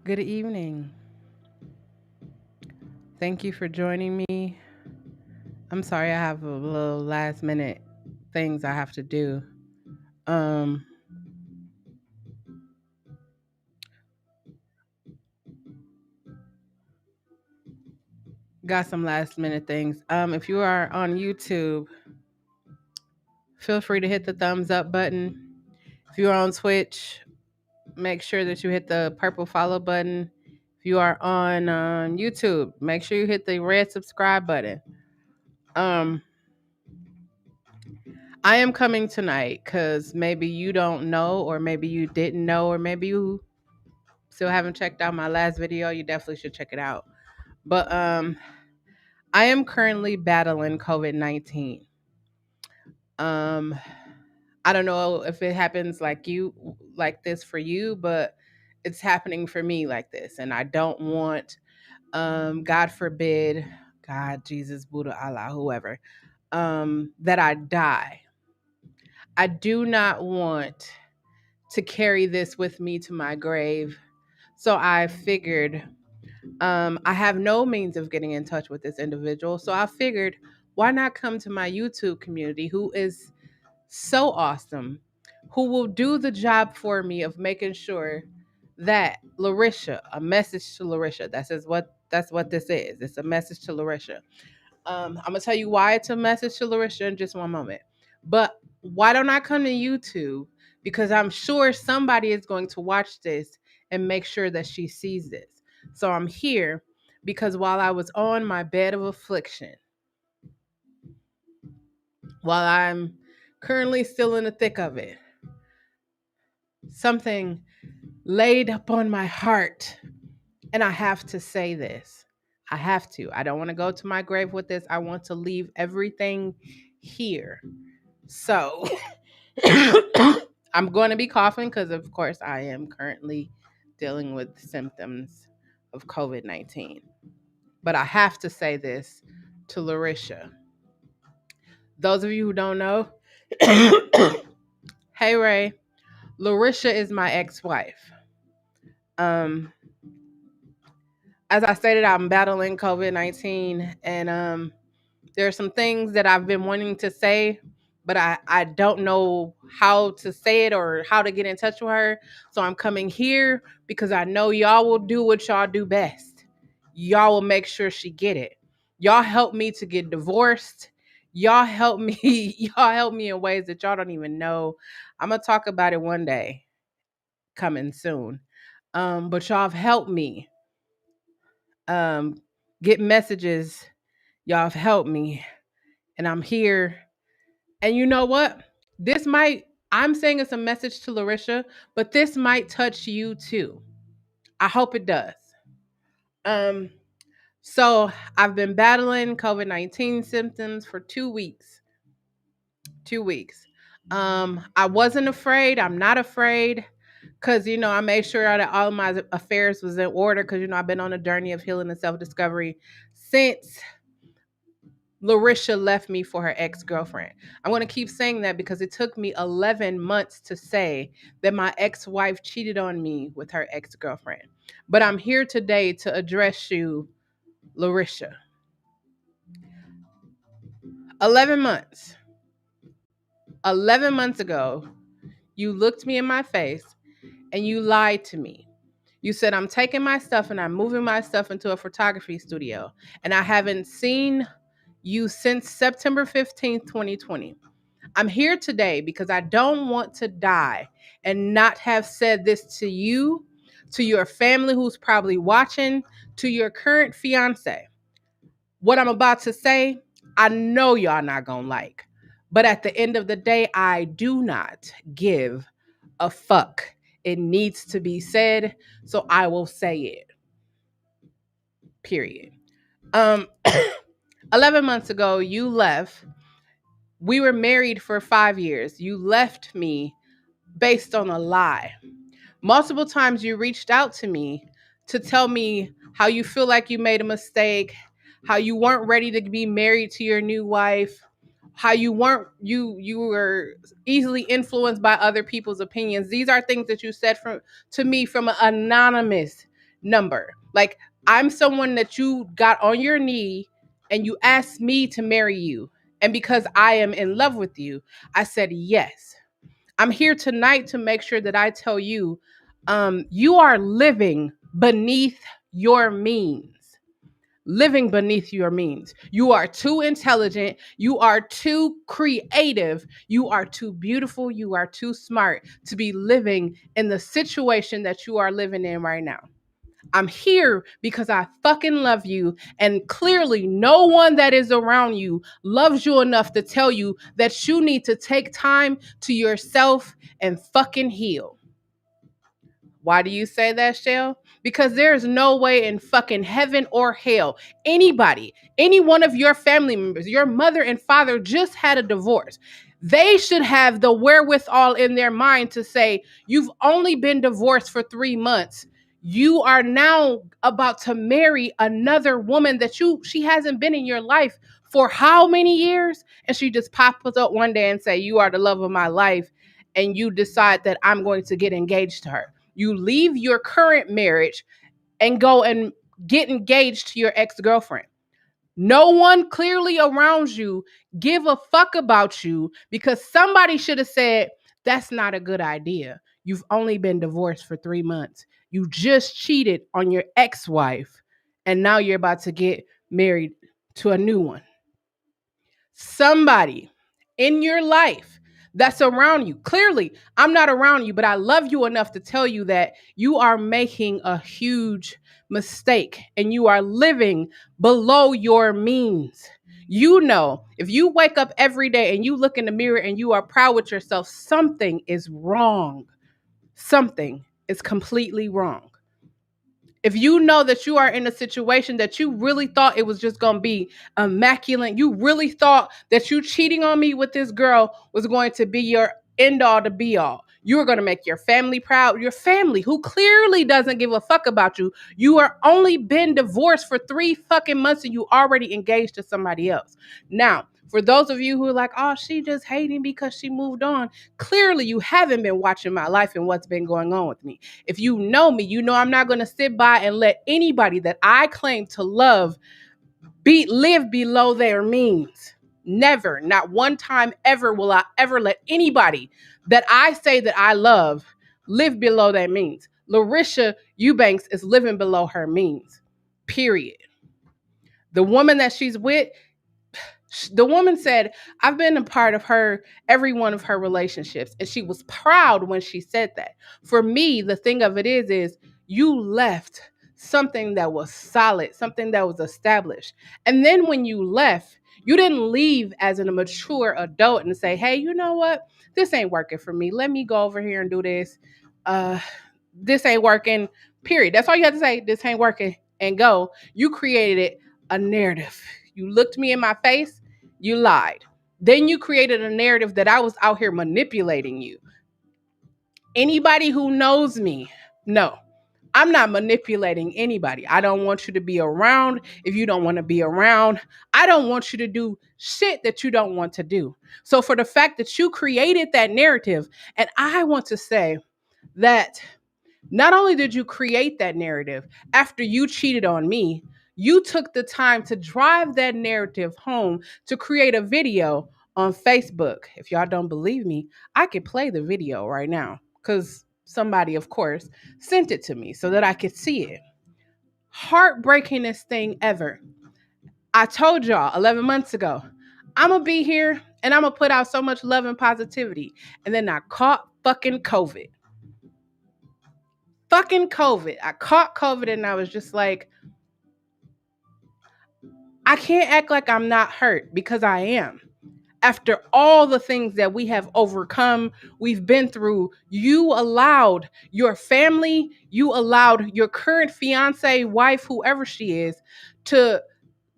Good evening. Thank you for joining me. I'm sorry I have a little last minute things I have to do. Um got some last minute things. If you are on YouTube, feel free to hit the thumbs up button. If you are on Twitch, make sure that you hit the purple follow button. If you are on YouTube, make sure you hit the red subscribe button. Um I am coming tonight cuz maybe you don't know or maybe you didn't know or maybe you still haven't checked out my last video, you definitely should check it out. But I am currently battling COVID-19. Um I don't know if it happens like this for you, but it's happening for me like this and I don't want God forbid, God, Jesus, Buddha, Allah, whoever, that I die. I do not want to carry this with me to my grave. So I figured I have no means of getting in touch with this individual. So I figured, why not come to my YouTube community who is so awesome, who will do the job for me of making sure that Larisha, a message to Larisha, that's what this is. It's a message to Larisha. I'm gonna tell you why it's a message to Larisha in just one moment. But why don't I come to YouTube? Because I'm sure somebody is going to watch this and make sure that she sees this. So I'm here because while I was on my bed of affliction, while I'm currently still in the thick of it, something laid upon my heart. And I have to say this. I have to. I don't want to go to my grave with this. I want to leave everything here. So I'm going to be coughing because, of course, I am currently dealing with symptoms of COVID-19. But I have to say this to Larisha. Those of you who don't know, hey, Ray, Larisha is my ex wife. Um, as I stated, I'm battling COVID-19 and there are some things that I've been wanting to say, but I don't know how to say it or how to get in touch with her. So I'm coming here because I know y'all will do what y'all do best. Y'all will make sure she get it. Y'all help me to get divorced. Y'all help me. Y'all help me in ways that y'all don't even know. I'm gonna talk about it one day, coming soon. But y'all have helped me um, get messages. Y'all have helped me, and I'm here. And you know what? This might, I'm saying it's a message to Larisha, but this might touch you too. I hope it does. Um, so I've been battling COVID-19 symptoms for 2 weeks. 2 weeks. I wasn't afraid. I'm not afraid because I made sure that all of my affairs was in order because I've been on a journey of healing and self-discovery since Larisha left me for her ex-girlfriend. I'm going to keep saying that because it took me 11 months to say that my ex-wife cheated on me with her ex-girlfriend. But I'm here today to address you, Larisha. 11 months. 11 months ago, you looked me in my face and you lied to me. You said, I'm taking my stuff and I'm moving my stuff into a photography studio. And I haven't seen you since September 15th, 2020. I'm here today because I don't want to die and not have said this to you, to your family who's probably watching, to your current fiance. What I'm about to say, I know y'all not gonna like. But at the end of the day, I do not give a fuck. It needs to be said, so I will say it. Period. Um 11 months ago, you left. We were married for 5 years. You left me based on a lie. Multiple times you reached out to me to tell me how you feel like you made a mistake, how you weren't ready to be married to your new wife, how you were easily influenced by other people's opinions. These are things that you said to me from an anonymous, number. Like, I'm someone that you got on your knee and you asked me to marry you. And because I am in love with you, I said yes. I'm here tonight to make sure that I tell you, you are living beneath your means. Living beneath your means. You are too intelligent. You are too creative. You are too beautiful. You are too smart to be living in the situation that you are living in right now. I'm here because I fucking love you. And clearly, no one that is around you loves you enough to tell you that you need to take time to yourself and fucking heal. Why do you say that, Chelle? Because there's no way in fucking heaven or hell, anybody, any one of your family members, your mother and father just had a divorce. They should have the wherewithal in their mind to say, you've only been divorced for 3 months. You are now about to marry another woman that she hasn't been in your life for how many years? And she just pops up one day and say, you are the love of my life. And you decide that I'm going to get engaged to her. You leave your current marriage and go and get engaged to your ex-girlfriend. No one clearly around you give a fuck about you because somebody should have said, that's not a good idea. You've only been divorced for 3 months. You just cheated on your ex-wife and now you're about to get married to a new one. Somebody in your life that's around you. Clearly, I'm not around you, but I love you enough to tell you that you are making a huge mistake and you are living below your means. You know, if you wake up every day and you look in the mirror and you are proud with yourself, something is wrong. Something is completely wrong. If you know that you are in a situation that you really thought it was just going to be immaculate, you really thought that you cheating on me with this girl was going to be your end all to be all. You were going to make your family proud, your family who clearly doesn't give a fuck about you. You are only been divorced for 3 fucking months and you already engaged to somebody else. Now, for those of you who are like, oh, she just hating because she moved on. Clearly, you haven't been watching my life and what's been going on with me. If you know me, you know I'm not going to sit by and let anybody that I claim to love live below their means. Never, not one time ever will I ever let anybody that I say that I love live below their means. Larisha Eubanks is living below her means. Period. The woman that she's with, the woman said, I've been a part of every one of her relationships. And she was proud when she said that. For me, the thing of it is you left something that was solid, something that was established. And then when you left, you didn't leave as a mature adult and say, hey, you know what? This ain't working for me. Let me go over here and do this. This ain't working, period. That's all you have to say. This ain't working and go. You created a narrative. You looked me in my face, you lied. Then you created a narrative that I was out here manipulating you. Anybody who knows me, no, I'm not manipulating anybody. I don't want you to be around if you don't want to be around. I don't want you to do shit that you don't want to do. So for the fact that you created that narrative, and I want to say that not only did you create that narrative after you cheated on me, you took the time to drive that narrative home to create a video on Facebook. If y'all don't believe me, I could play the video right now because somebody, of course, sent it to me so that I could see it. Heartbreakingest thing ever. I told y'all 11 months ago, I'm going to be here and I'm going to put out so much love and positivity. And then I caught fucking COVID. I caught COVID and I was just like, I can't act like I'm not hurt because I am. After all the things that we have overcome, we've been through, you allowed your family, you allowed your current fiance, wife, whoever she is, to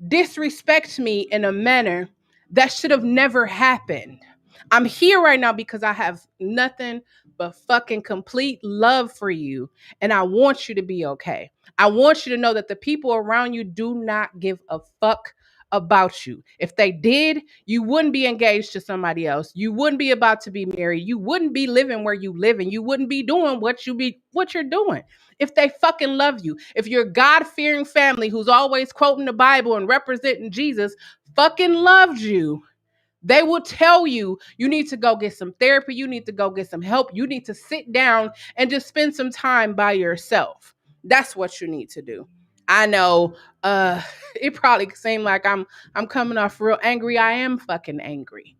disrespect me in a manner that should have never happened. I'm here right now because I have nothing but fucking complete love for you. And I want you to be okay. I want you to know that the people around you do not give a fuck about you. If they did, you wouldn't be engaged to somebody else. You wouldn't be about to be married. You wouldn't be living where you live, and you wouldn't be doing what you're doing. If they fucking love you, if your God-fearing family who's always quoting the Bible and representing Jesus fucking loved you, they will tell you you need to go get some therapy, you need to go get some help, you need to sit down and just spend some time by yourself. That's what you need to do. I know it probably seemed like I'm coming off real angry. I am fucking angry.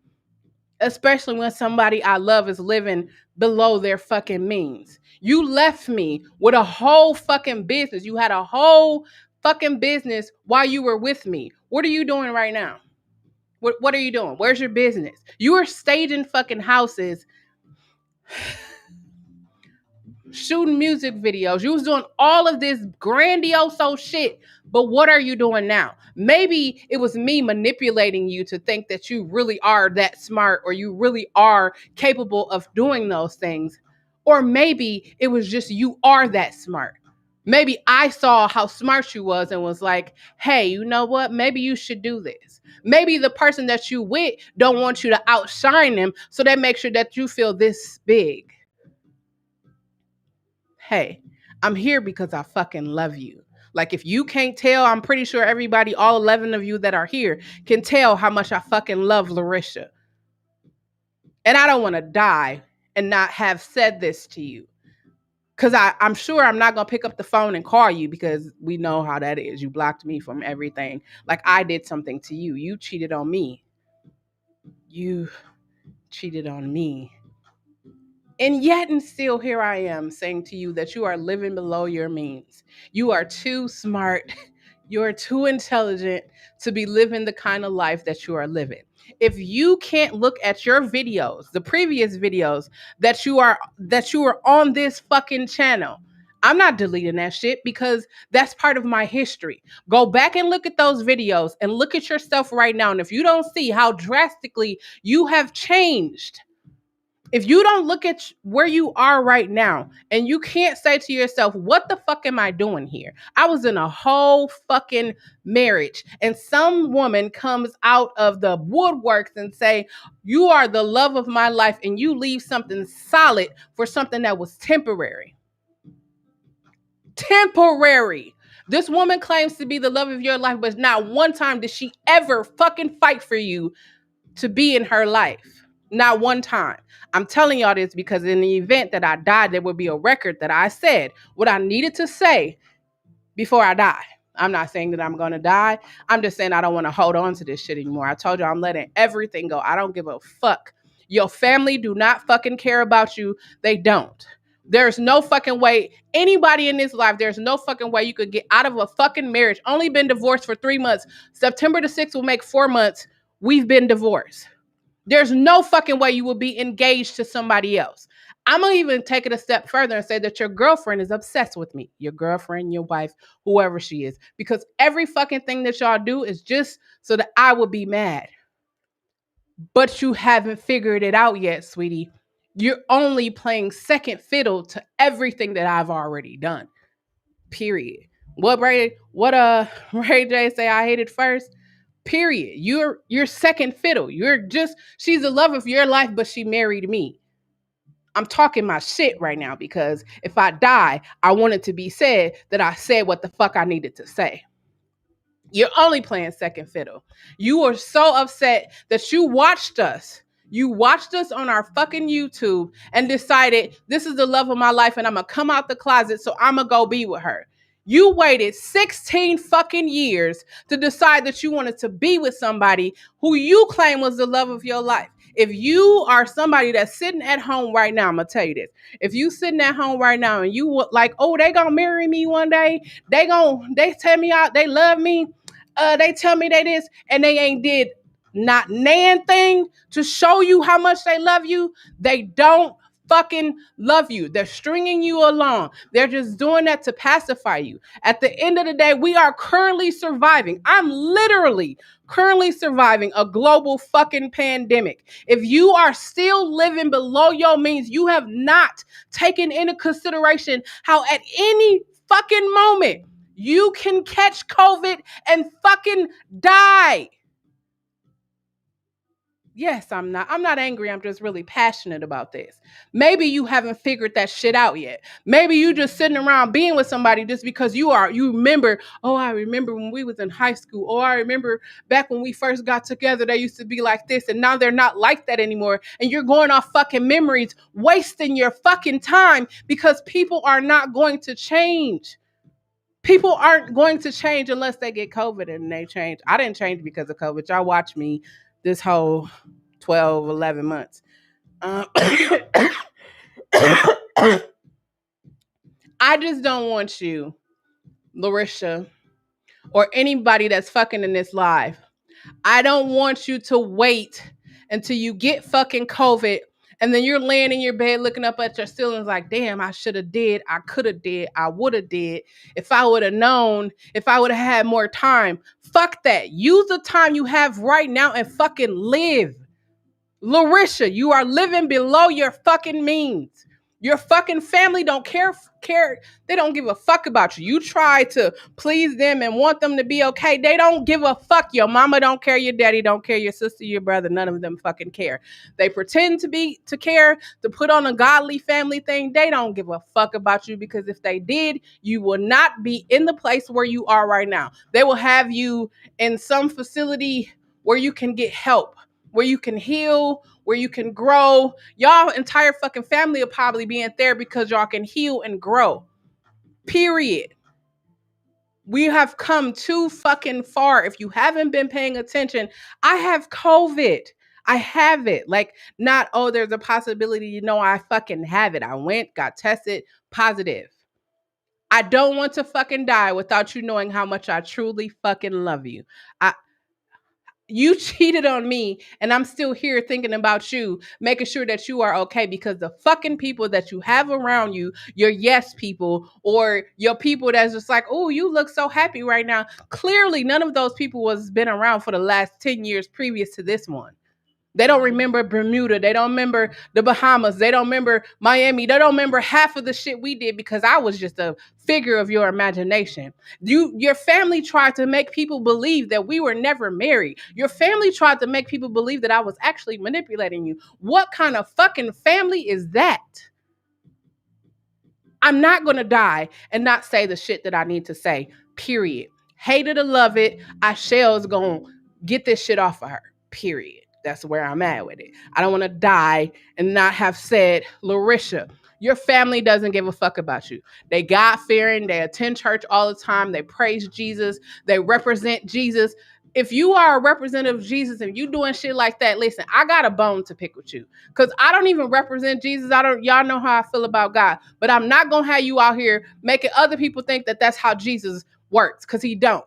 Especially when somebody I love is living below their fucking means. You left me with a whole fucking business. You had a whole fucking business while you were with me. What are you doing right now? What are you doing? Where's your business? You are staging fucking houses, shooting music videos. You was doing all of this grandiose shit. But what are you doing now? Maybe it was me manipulating you to think that you really are that smart, or you really are capable of doing those things. Or maybe it was just you are that smart. Maybe I saw how smart you was and was like, hey, you know what? Maybe you should do this. Maybe the person that you with don't want you to outshine them, so that makes sure that you feel this big. Hey, I'm here because I fucking love you. Like, if you can't tell, I'm pretty sure everybody, all 11 of you that are here, can tell how much I fucking love Larisha. And I don't want to die and not have said this to you. Because I'm sure I'm not going to pick up the phone and call you, because we know how that is. You blocked me from everything. Like I did something to you. You cheated on me. You cheated on me. And yet and still here I am saying to you that you are living below your means. You are too smart. You're too intelligent to be living the kind of life that you are living. If you can't look at your videos, the previous videos that you are on this fucking channel, I'm not deleting that shit, because that's part of my history. Go back and look at those videos and look at yourself right now. And if you don't see how drastically you have changed, if you don't look at where you are right now, and you can't say to yourself, what the fuck am I doing here? I was in a whole fucking marriage, and some woman comes out of the woodworks and say, you are the love of my life, and you leave something solid for something that was temporary. Temporary. This woman claims to be the love of your life, but not one time did she ever fucking fight for you to be in her life. Not one time. I'm telling y'all this because in the event that I died, there would be a record that I said what I needed to say before I die. I'm not saying that I'm going to die. I'm just saying I don't want to hold on to this shit anymore. I told you I'm letting everything go. I don't give a fuck. Your family do not fucking care about you. They don't. There's no fucking way anybody in this life, there's no fucking way you could get out of a fucking marriage. Only been divorced for 3 months. September the 6th will make 4 months. We've been divorced. There's no fucking way you will be engaged to somebody else. I'm going to even take it a step further and say that your girlfriend is obsessed with me. Your girlfriend, your wife, whoever she is. Because every fucking thing that y'all do is just so that I would be mad. But you haven't figured it out yet, sweetie. You're only playing second fiddle to everything that I've already done. Period. Ray J say I hate it first? Period. You're second fiddle. She's the love of your life, but she married me. I'm talking my shit right now, because if I die, I want it to be said that I said what the fuck I needed to say. You're only playing second fiddle. You were so upset that you watched us. You watched us on our fucking YouTube and decided this is the love of my life and I'm going to come out the closet, so I'm going to go be with her. You waited 16 fucking years to decide that you wanted to be with somebody who you claim was the love of your life. If you are somebody that's sitting at home right now, I'm going to tell you this. If you sitting at home right now and you like, oh, they going to marry me one day. They tell me out, they love me. They tell me they this, and they ain't did not nan thing to show you how much they love you. They don't fucking love you. They're stringing you along. They're just doing that to pacify you. At the end of the day, we are currently surviving. I'm literally currently surviving a global fucking pandemic. If you are still living below your means, you have not taken into consideration how at any fucking moment You can catch COVID and fucking die. Yes, I'm not angry. I'm just really passionate about this. Maybe you haven't figured that shit out yet. Maybe you just sitting around being with somebody just because you remember, oh, I remember when we was in high school. Oh, I remember back when we first got together, they used to be like this, and now they're not like that anymore. And you're going off fucking memories, wasting your fucking time because people are not going to change. People aren't going to change unless they get COVID and they change. I didn't change because of COVID. Y'all watch me this whole 12, 11 months. I just don't want you, Larisha, or anybody that's fucking in this live. I don't want you to wait until you get fucking COVID and then you're laying in your bed looking up at your ceilings like, damn, I should have did, I could have did, I would have did. If I would have known, if I would have had more time. Fuck that. Use the time you have right now and fucking live. Larisha, you are living below your fucking means. Your fucking family don't care. They don't give a fuck about you. You try to please them and want them to be okay. They don't give a fuck. Your mama don't care. Your daddy don't care. Your sister, your brother, none of them fucking care. They pretend to care, to put on a godly family thing. They don't give a fuck about you because if they did, you will not be in the place where you are right now. They will have you in some facility where you can get help, where you can heal, where you can grow. Y'all entire fucking family will probably be in there because y'all can heal and grow. Period. We have come too fucking far. If you haven't been paying attention, I have COVID. I have it. Like, not, oh, there's a possibility, I fucking have it. I went, got tested, positive. I don't want to fucking die without you knowing how much I truly fucking love you. You cheated on me and I'm still here thinking about you, making sure that you are okay because the fucking people that you have around you, your yes people or your people that's just like, oh, you look so happy right now. Clearly, none of those people was been around for the last 10 years previous to this one. They don't remember Bermuda. They don't remember the Bahamas. They don't remember Miami. They don't remember half of the shit we did because I was just a figure of your imagination. Your family tried to make people believe that we were never married. Your family tried to make people believe that I was actually manipulating you. What kind of fucking family is that? I'm not going to die and not say the shit that I need to say, period. Hate it or love it, Chelle's going to get this shit off of her, period. That's where I'm at with it. I don't want to die and not have said, Larisha, your family doesn't give a fuck about you. They God-fearing. They attend church all the time. They praise Jesus. They represent Jesus. If you are a representative of Jesus and you doing shit like that, listen, I got a bone to pick with you. Because I don't even represent Jesus. Y'all know how I feel about God. But I'm not going to have you out here making other people think that that's how Jesus works. Because he don't.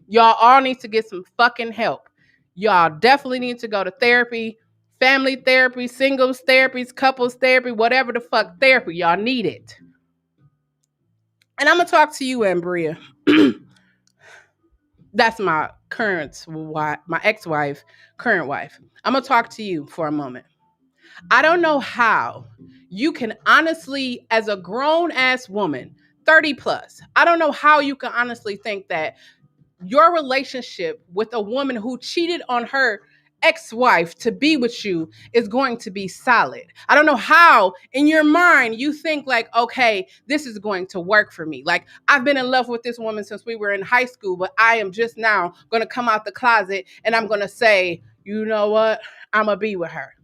Y'all all need to get some fucking help. Y'all definitely need to go to therapy, family therapy, singles therapies, couples therapy, whatever the fuck therapy. Y'all need it. And I'm going to talk to you, Ambria. That's my current wife, my ex-wife, current wife. I'm going to talk to you for a moment. I don't know how you can honestly, as a grown-ass woman, 30 plus, I don't know how you can honestly think that your relationship with a woman who cheated on her ex-wife to be with you is going to be solid. I don't know how in your mind you think like, okay, this is going to work for me. Like, I've been in love with this woman since we were in high school, but I am just now going to come out the closet and I'm going to say, you know what? I'm going to be with her.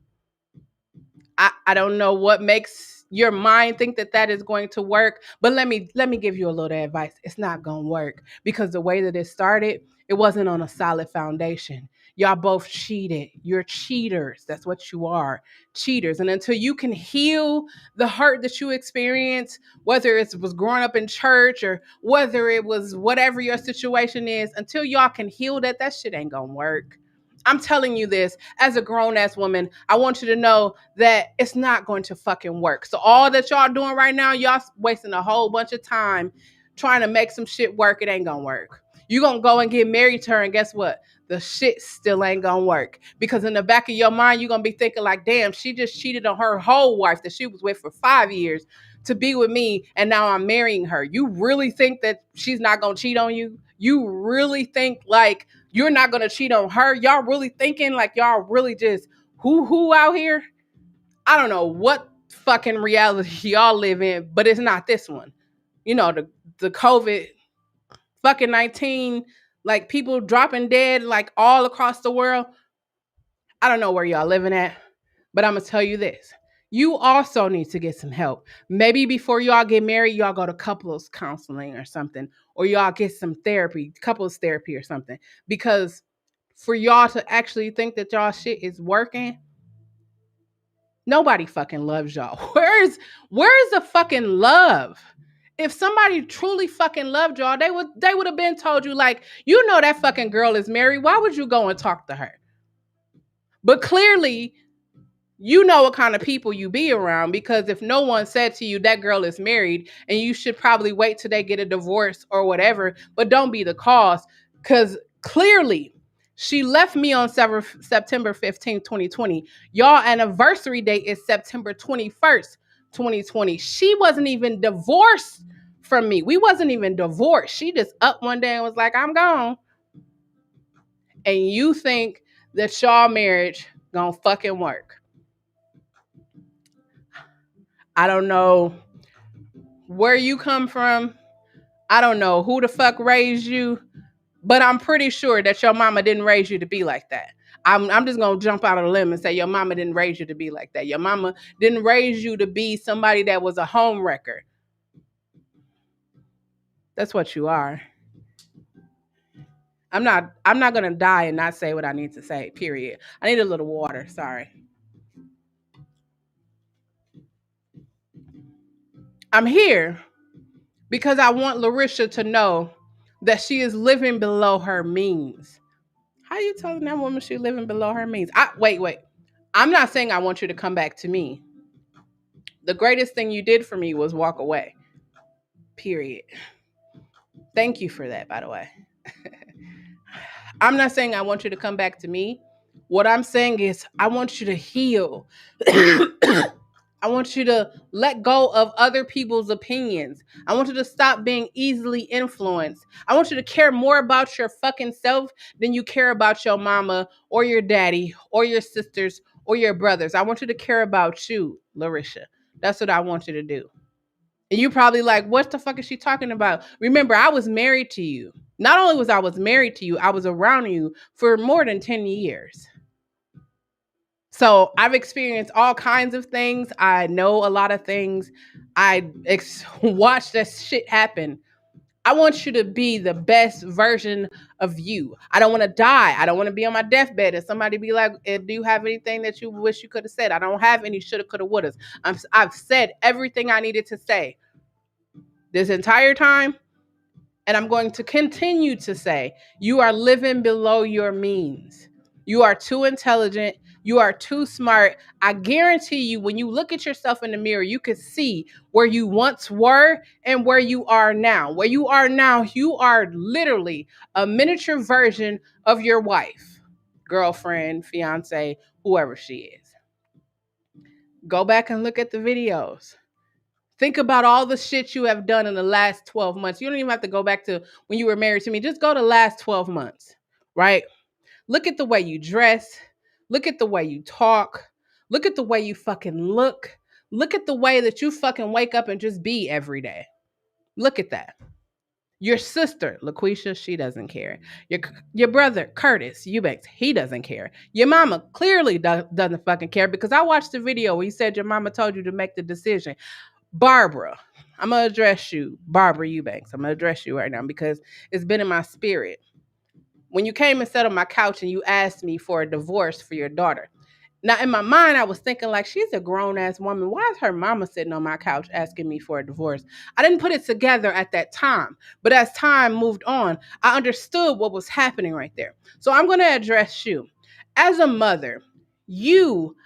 I don't know what makes your mind think that is going to work, but let me give you a little advice. It's not going to work because the way that it started, it wasn't on a solid foundation. Y'all both cheated. You're cheaters. That's what you are. Cheaters. And until you can heal the hurt that you experience, whether it was growing up in church or whether it was whatever your situation is, until y'all can heal that shit ain't going to work. I'm telling you this as a grown ass woman. I want you to know that it's not going to fucking work. So all that y'all doing right now, y'all wasting a whole bunch of time trying to make some shit work. It ain't gonna work. You gonna go and get married to her, and guess what? The shit still ain't gonna work. Because in the back of your mind, you're gonna be thinking like, damn, she just cheated on her whole wife that she was with for 5 years. to be with me and now I'm marrying her. You really think that she's not gonna cheat on you? You really think like you're not gonna cheat on her? Y'all really thinking like y'all really just who out here? I don't know what fucking reality y'all live in, but it's not this one. You know, the COVID fucking 19, like people dropping dead like all across the world. I don't know where y'all living at, but I'm gonna tell you this. You also need to get some help. Maybe before y'all get married, y'all go to couples counseling or something, or y'all get some therapy, couples therapy or something. Because for y'all to actually think that y'all shit is working, nobody fucking loves y'all. Where's the fucking love? If somebody truly fucking loved y'all, they would have been told you, like, you know that fucking girl is married. Why would you go and talk to her? But clearly, you know what kind of people you be around, because if no one said to you that girl is married and you should probably wait till they get a divorce or whatever, but don't be the cause, because clearly she left me on September 15th, 2020. Y'all anniversary date is September 21st, 2020. She wasn't even divorced from me. We wasn't even divorced. She just up one day and was like, I'm gone. And you think that y'all marriage gonna fucking work. I don't know where you come from. I don't know who the fuck raised you, but I'm pretty sure that your mama didn't raise you to be like that. I'm just gonna jump out on a limb and say your mama didn't raise you to be like that. Your mama didn't raise you to be somebody that was a home wrecker. That's what you are. I'm not gonna die and not say what I need to say, period. I need a little water, sorry. I'm here because I want Larisha to know that she is living below her means. How you telling that woman she living below her means? Wait. I'm not saying I want you to come back to me. The greatest thing you did for me was walk away. Period. Thank you for that, by the way. I'm not saying I want you to come back to me. What I'm saying is I want you to heal. I want you to let go of other people's opinions. I want you to stop being easily influenced. I want you to care more about your fucking self than you care about your mama or your daddy or your sisters or your brothers. I want you to care about you, Larisha. That's what I want you to do. And you probably like, what the fuck is she talking about? Remember, I was married to you. Not only was married to you, I was around you for more than 10 years. So I've experienced all kinds of things. I know a lot of things. Watched that shit happen. I want you to be the best version of you. I don't want to die. I don't want to be on my deathbed and somebody be like, do you have anything that you wish you could have said? I don't have any shoulda, coulda, wouldas. I've said everything I needed to say this entire time. And I'm going to continue to say, you are living below your means. You are too intelligent. You are too smart. I guarantee you, when you look at yourself in the mirror, you can see where you once were and where you are now. Where you are now, you are literally a miniature version of your wife, girlfriend, fiance, whoever she is. Go back and look at the videos. Think about all the shit you have done in the last 12 months. You don't even have to go back to when you were married to me. Just go to the last 12 months, right? Look at the way you dress. Look at the way you talk. Look at the way you fucking look. Look at the way that you fucking wake up and just be every day. Look at that. Your sister, LaQuisha, she doesn't care. Your brother, Curtis Eubanks, he doesn't care. Your mama clearly doesn't fucking care, because I watched the video where you said your mama told you to make the decision. Barbara, I'm going to address you. Barbara Eubanks, I'm going to address you right now because it's been in my spirit. When you came and sat on my couch and you asked me for a divorce for your daughter. Now, in my mind, I was thinking, like, she's a grown-ass woman. Why is her mama sitting on my couch asking me for a divorce? I didn't put it together at that time. But as time moved on, I understood what was happening right there. So I'm going to address you. As a mother, you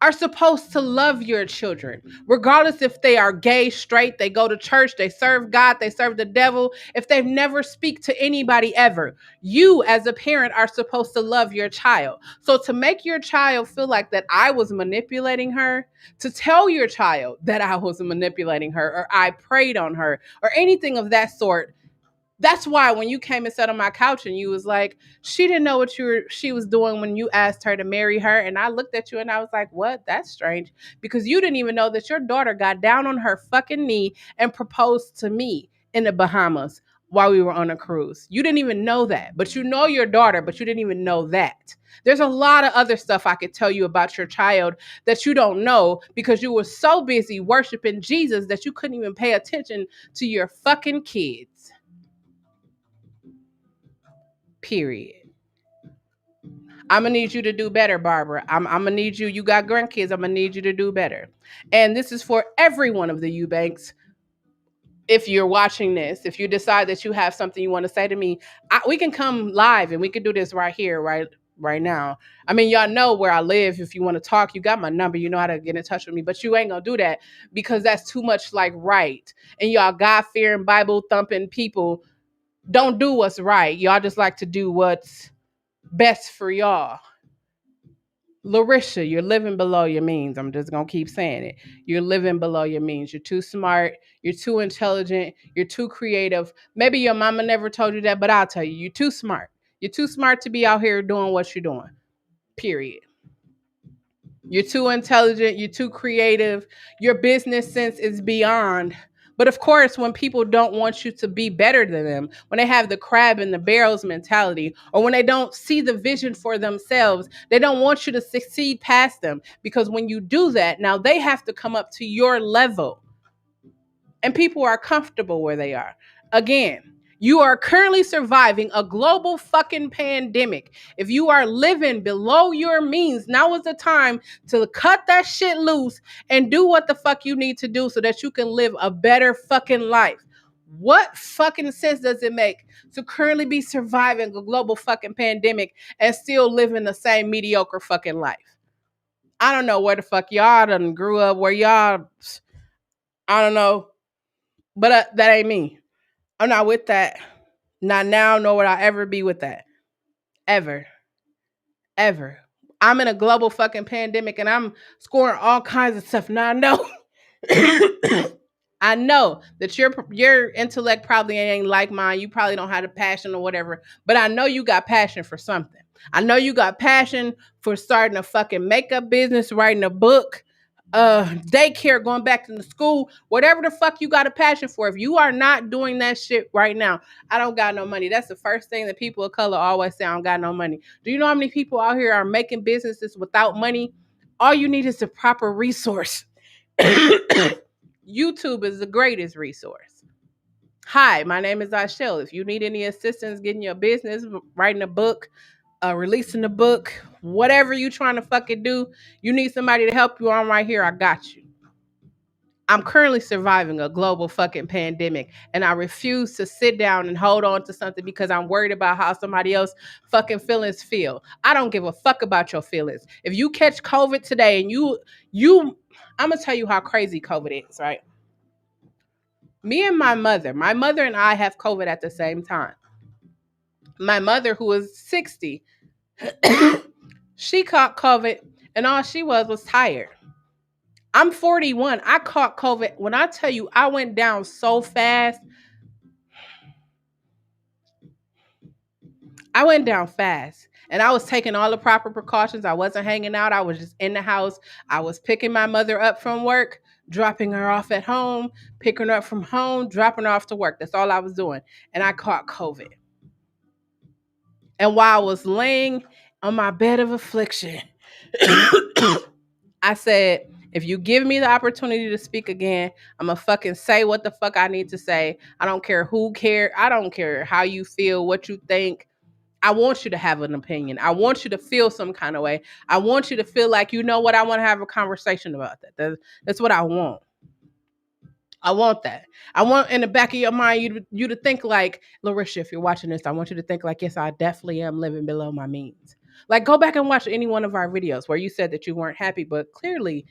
are supposed to love your children, regardless if they are gay, straight, they go to church, they serve God, they serve the devil, if they've never speak to anybody ever. You as a parent are supposed to love your child. So to make your child feel like that I was manipulating her, to tell your child that I was manipulating her or I preyed on her or anything of that sort, that's why when you came and sat on my couch and you was like, she didn't know what she was doing when you asked her to marry her. And I looked at you and I was like, what? That's strange. Because you didn't even know that your daughter got down on her fucking knee and proposed to me in the Bahamas while we were on a cruise. You didn't even know that. But you know your daughter, but you didn't even know that. There's a lot of other stuff I could tell you about your child that you don't know because you were so busy worshiping Jesus that you couldn't even pay attention to your fucking kids. Period. I'm gonna need you to do better, Barbara. I'm gonna need you. You got grandkids. I'm gonna need you to do better. And this is for every one of the Eubanks. If you're watching this, if you decide that you have something you want to say to me, we can come live and we can do this right here, right now. I mean, y'all know where I live. If you want to talk, you got my number. You know how to get in touch with me. But you ain't gonna do that because that's too much like right. And y'all God fearing, Bible thumping people don't do what's right. Y'all just like to do what's best for y'all. Larisha, you're living below your means. I'm just going to keep saying it. You're living below your means. You're too smart. You're too intelligent. You're too creative. Maybe your mama never told you that, but I'll tell you, you're too smart. You're too smart to be out here doing what you're doing. Period. You're too intelligent. You're too creative. Your business sense is beyond. But of course, when people don't want you to be better than them, when they have the crab in the barrels mentality, or when they don't see the vision for themselves, they don't want you to succeed past them. Because when you do that, now they have to come up to your level. And people are comfortable where they are. Again, you are currently surviving a global fucking pandemic. If you are living below your means, now is the time to cut that shit loose and do what the fuck you need to do so that you can live a better fucking life. What fucking sense does it make to currently be surviving a global fucking pandemic and still living the same mediocre fucking life? I don't know where the fuck y'all done grew up, where y'all, I don't know, but that ain't me. I'm not with that. Not now, nor would I ever be with that. Ever. Ever. I'm in a global fucking pandemic and I'm scoring all kinds of stuff. Now I know. I know that your intellect probably ain't like mine. You probably don't have the passion or whatever. But I know you got passion for something. I know you got passion for starting a fucking makeup business, writing a book, daycare, going back to the school, whatever the fuck you got a passion for. If you are not doing that shit right now, I don't got no money. That's the first thing that people of color always say, I don't got no money. Do you know how many people out here are making businesses without money? All you need is the proper resource. YouTube is the greatest resource. Hi, my name is Chelle. If you need any assistance getting your business, writing a book, releasing a book, whatever you trying to fucking do, you need somebody to help you. I'm right here. I got you. I'm currently surviving a global fucking pandemic and I refuse to sit down and hold on to something because I'm worried about how somebody else fucking feelings feel. I don't give a fuck about your feelings. If you catch COVID today and I'm gonna tell you how crazy COVID is, right? Me and my mother and I have COVID at the same time. My mother, who is 60, she caught COVID and all she was tired. I'm 41. I caught COVID. When I tell you I went down so fast, I went down fast. And I was taking all the proper precautions. I wasn't hanging out. I was just in the house. I was picking my mother up from work, dropping her off at home, picking her up from home, dropping her off to work. That's all I was doing. And I caught COVID. And while I was laying on my bed of affliction, I said, if you give me the opportunity to speak again, I'm going to fucking say what the fuck I need to say. I don't care who cares. I don't care how you feel, what you think. I want you to have an opinion. I want you to feel some kind of way. I want you to feel like, you know what, I want to have a conversation about that. That's what I want. I want that. I want in the back of your mind you to think like, Larisha, if you're watching this, I want you to think like, yes, I definitely am living below my means. Like, go back and watch any one of our videos where you said that you weren't happy, but clearly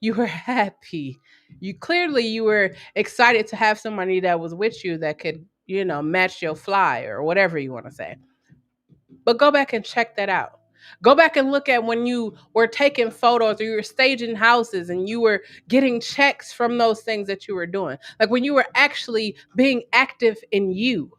you were happy. You were excited to have somebody that was with you that could, match your fly or whatever you want to say. But go back and check that out. Go back and look at when you were taking photos or you were staging houses and you were getting checks from those things that you were doing. Like when you were actually being active in you.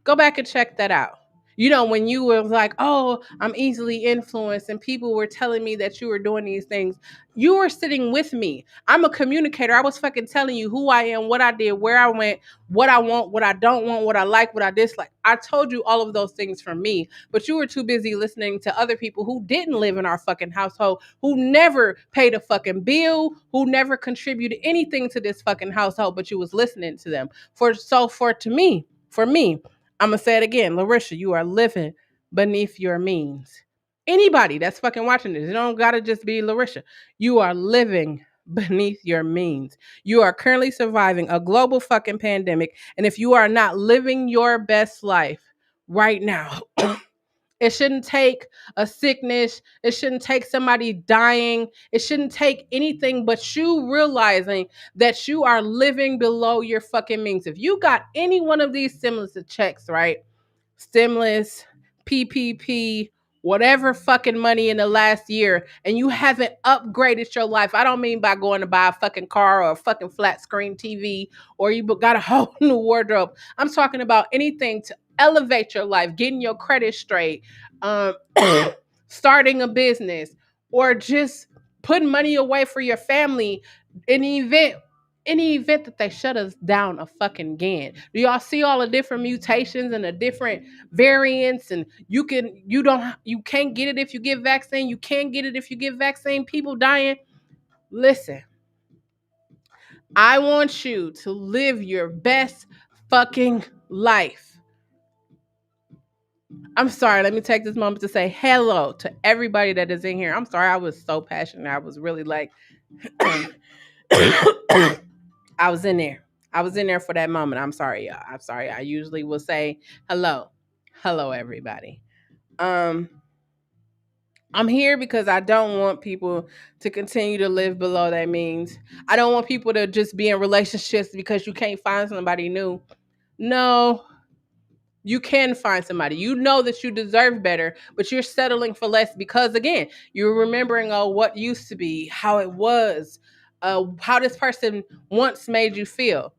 Go back and check that out. When you were like, oh, I'm easily influenced, and people were telling me that you were doing these things, you were sitting with me. I'm a communicator. I was fucking telling you who I am, what I did, where I went, what I want, what I don't want, what I like, what I dislike. I told you all of those things from me, but you were too busy listening to other people who didn't live in our fucking household, who never paid a fucking bill, who never contributed anything to this fucking household, but you was listening to them. For me, I'm going to say it again. Larisha, you are living beneath your means. Anybody that's fucking watching this, it don't got to just be Larisha. You are living beneath your means. You are currently surviving a global fucking pandemic. And if you are not living your best life right now, it shouldn't take a sickness. It shouldn't take somebody dying. It shouldn't take anything but you realizing that you are living below your fucking means. If you got any one of these stimulus checks, right? Stimulus, PPP, whatever fucking money in the last year, and you haven't upgraded your life. I don't mean by going to buy a fucking car or a fucking flat screen TV or you got a whole new wardrobe. I'm talking about anything to elevate your life, getting your credit straight, um, starting a business, or just putting money away for your family in the event any event that they shut us down a fucking again. Do y'all see all the different mutations and the different variants? And you can't get it if you get vaccine. You can't get it if you get vaccine. People dying. Listen, I want you to live your best fucking life. I'm sorry. Let me take this moment to say hello to everybody that is in here. I'm sorry. I was so passionate. I was really like, I was in there. I was in there for that moment. I'm sorry, y'all. I'm sorry. I usually will say hello. Hello, everybody. Um, I'm here because I don't want people to continue to live below their means. I don't want people to just be in relationships because you can't find somebody new. No, you can find somebody. You know that you deserve better, but you're settling for less because, again, you're remembering what used to be, how it was, how this person once made you feel.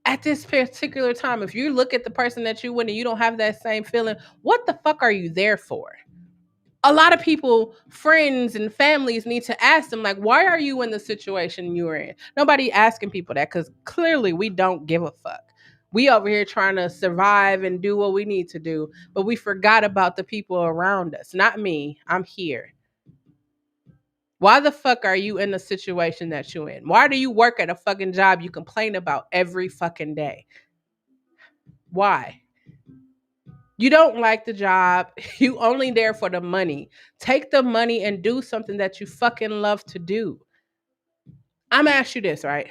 At this particular time, if you look at the person that you with and you don't have that same feeling, what the fuck are you there for? A lot of people, friends and families need to ask them, like, why are you in the situation you're in? Nobody asking people that because clearly we don't give a fuck. We over here trying to survive and do what we need to do, but we forgot about the people around us. Not me. I'm here. Why the fuck are you in the situation that you're in? Why do you work at a fucking job you complain about every fucking day? Why? You don't like the job. You only there for the money. Take the money and do something that you fucking love to do. I'm gonna ask you this, right?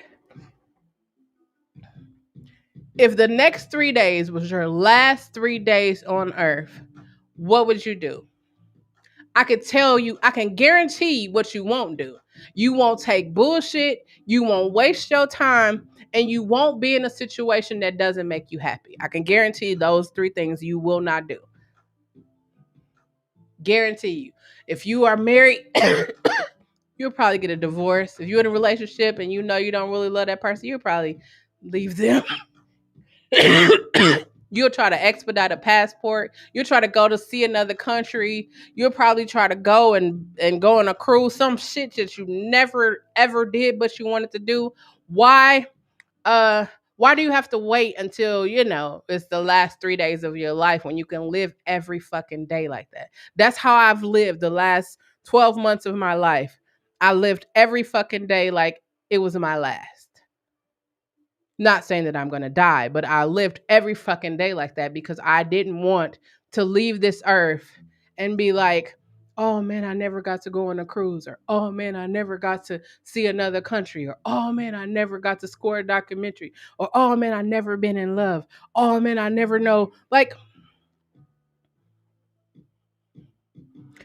If the next 3 days was your last 3 days on earth, what would you do? I can tell you, I can guarantee what you won't do. You won't take bullshit, you won't waste your time, and you won't be in a situation that doesn't make you happy. I can guarantee those 3 things you will not do. Guarantee you. If you are married, you'll probably get a divorce. If you're in a relationship and you know you don't really love that person, you'll probably leave them. You'll try to expedite a passport. You'll try to go to see another country. You'll probably try to go and go on a cruise, some shit that you never ever did but you wanted to do. Why? Why do you have to wait until, it's the last 3 days of your life when you can live every fucking day like that? That's how I've lived the last 12 months of my life. I lived every fucking day like it was my last. Not saying that I'm going to die, but I lived every fucking day like that because I didn't want to leave this earth and be like, oh man, I never got to go on a cruise, or oh man, I never got to see another country, or oh man, I never got to score a documentary, or oh man, I never been in love. Oh man, I never know. Like,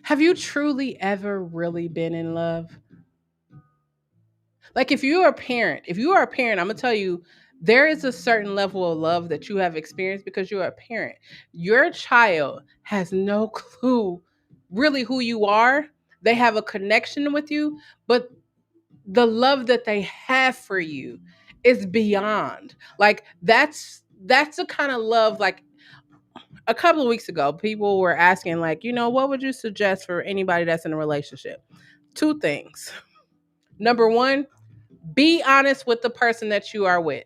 Have you truly ever really been in love? Like if you are a parent, I'm gonna tell you, there is a certain level of love that you have experienced because you're a parent. Your child has no clue really who you are. They have a connection with you, but the love that they have for you is beyond. Like that's the kind of love. Like a couple of weeks ago, people were asking, like, what would you suggest for anybody that's in a relationship? Two things. Number one, be honest with the person that you are with.